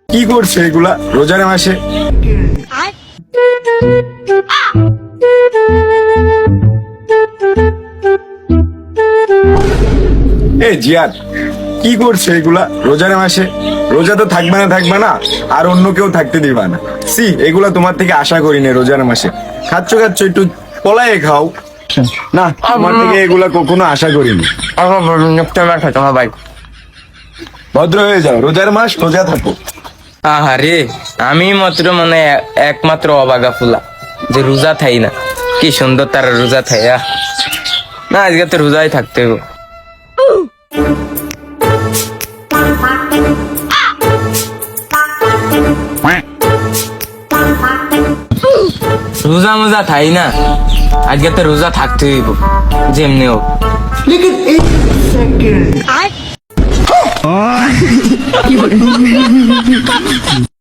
কি করছে এগুলা রোজার মাসে? এই জিয়াদ, কি করছে এগুলা রোজার মাসে? রোজা তো থাকবে না আর অন্য কেউ থাকতে দিবা না। এগুলা তোমার থেকে আশা করি না। রোজার মাসে খাচ্ছ একটু পলায়ে খাও না, তোমার থেকে এগুলা কখনো আশা করিনি। ভাই ভদ্র হয়ে যাও, রোজার মাস রোজা থাকো। আহারে, আমি মাত্র মানে একমাত্র অবাগা ফুলা যে রোজা থাই না। কি সুন্দর তারা রোজা থাই। না, আজকে তো রোজাই থাকতে হবে। রোজা মোজা থাই না, আজকে তো রোজা থাকতে হইব যেমনি হোক। लेकिन एक सेकंड